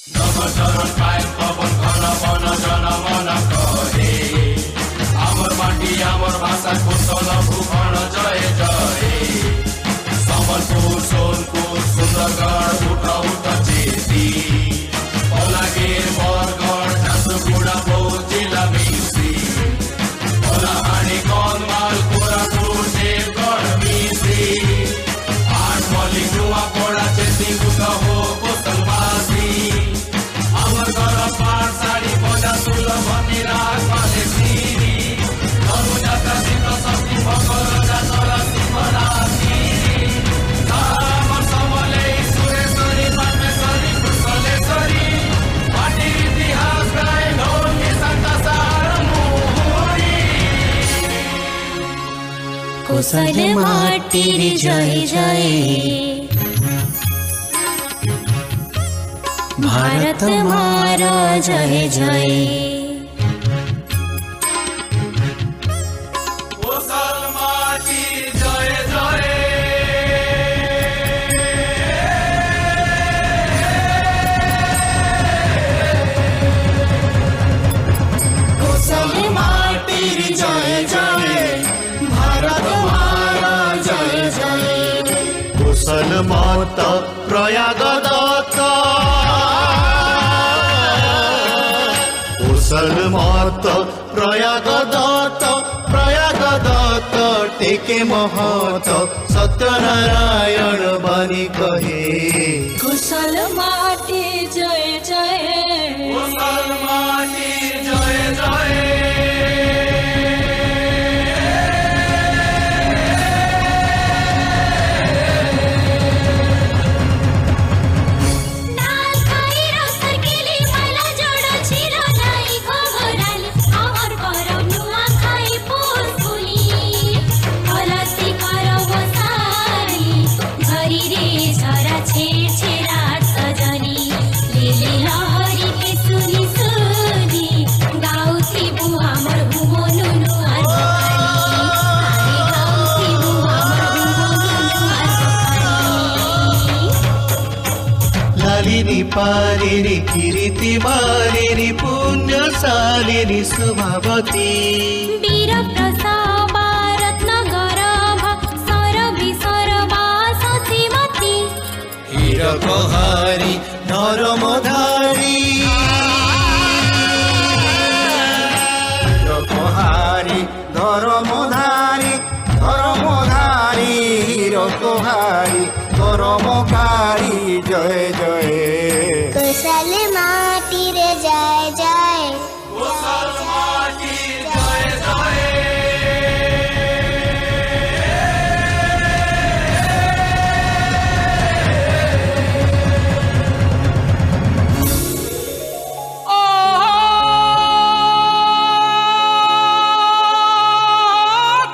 নবচরণ পায় পবন ঘন বন জনমন করে আমার মাটি আমার ভাষা কুশল ভূষণ জয় জয় সম্বলপুর সোনপুর সুন্দরগড় উঠ উঠ চেতি বলাগীর বরগড় ঝারসুগুড়া বৌদ্ধ জেলা মিশি বলাহাড়ি কন্মাল কোরাপুর দেবগড় মিশি আটমল্লিক নুয়াপড়া চেতিগুড়া হো কোসলবাসী আমার ঘর পাট শাড়ি বজা সুলভ নিরাগ পালে সিরি ধর্মযাত্রা শীত শক্তি ভগর যাতরা শিবরাত্রি আমার সমলে সুরেশ্বরী পরমেশ্বরী কুশলেশ্বরী মাটির ইতিহাস গায় নৌমি সন্তসার মুহুরি কোসল মাটির জয় জয় भारत मारा जय जय কোসল মাটি জয় জয় कोसल माटिर जय जय भारत मारा जय जय कुशल मात प्रयाग दत्त कुशल मात प्रयाग दत्त टेके महत सत्यनारायण बानी कहे कुशल माटी जय जय কোসল মাটি জয় জয় नाल खाई रसर केली मला जोड छिरो नाही घोराली आमर करम नुआ खाई पुसुली अलसी करब सारी घरी रे झरा छेड़ छेराट सजनी लेले लहरी के सुनी सुनी गाउथी बुआ मर घुमोनु नुआर भोकाली गाउथी बुआ मर घुमोनु नुआर भोकाली लालिनी पालिनी कीर्ति मालिनी पुण्यशालिनी शुभावती वीर प्रसाबा रत्न गरभा सरबी सरबा सतीमती हीरकहारी नरमधारी हीरकहारी धर्मधारी हीरकहारी धर्मकारी जय जय कुशल माटिर जय जय কোসল মাটি জয় জয়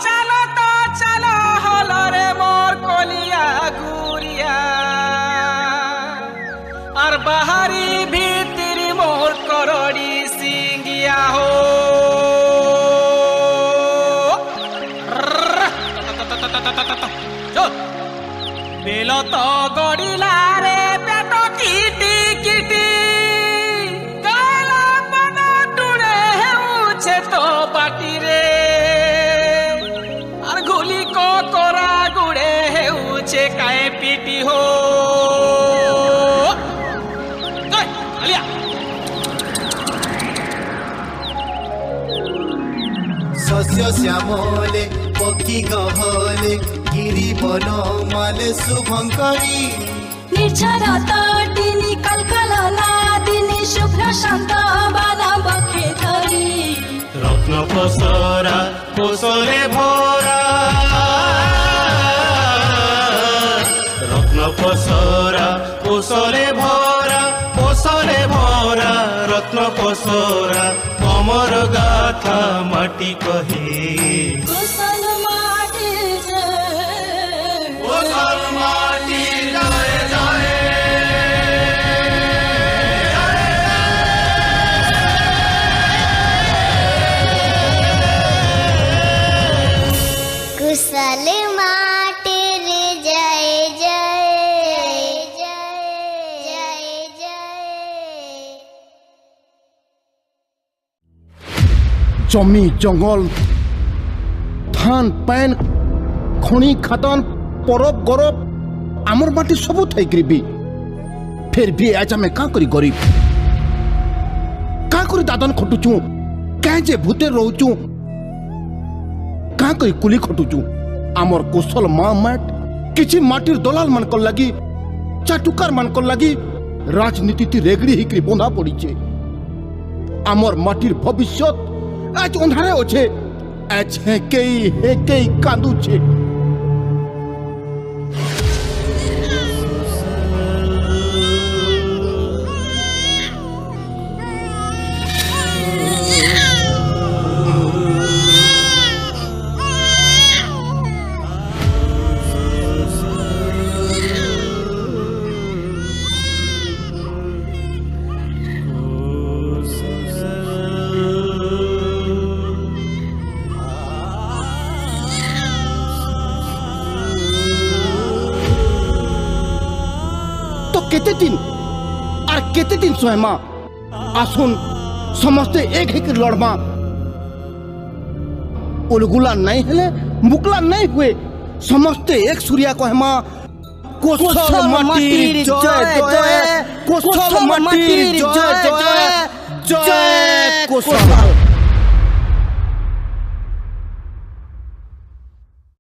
चलो तो चलो हलो रे मोर कोलिया गुरिया और बाहरी भीतर मोर करड़ी सिंगिया हो बेलो तो गड़िला रे पेटो किटी किटी काला बना टुड़े हेउछे तो पाटी रे আর গুলি করা গুড়ে হেউছে কায়ে পিটি হো কই আলিয়া শস্য শ্যামলে পক্ষী গহলে গিরি বন মালে শুভঙ্করী निर्झर तटिनी कलकलला दिनी शुभ्र शान्त बाना बखे धरी রত্ন পসরা কোসলে ভরা রত্ন পসরা কোসলে ভরা রত্ন পসরা কমর গাথা মাটি কহে कुशल माटी जय কোসল মাটি জয় জয় कुशल माटिर जय जय जय जय जय জমি জঙ্গল ধান প্যান খনি খাদান परब गरब आमर माटी सब थी भी फिर भी आज आम क्या करी गरीब क्या करी दादन खटुचु क्या जे भूते रोचु क्या करी कुली खटुचु आमर कुशल माँ मैट किसी माटिर दलाल मान लगी चाटुकार मान लगी राजनीति रेगड़ी हिकरी बंधा पड़ी आमर माटिर भविष्य आज अंधारे अच्छे आज हेकई कांदुचे केते दिन सोहेमा आसुन समस्ते एक ही लड़मा उलगुला नहीं हेले मुकला नहीं हुए समस्ते एक सूर्या को हेमा कोसल माटी जय जय कोसल माटी जय जय जय कोसल।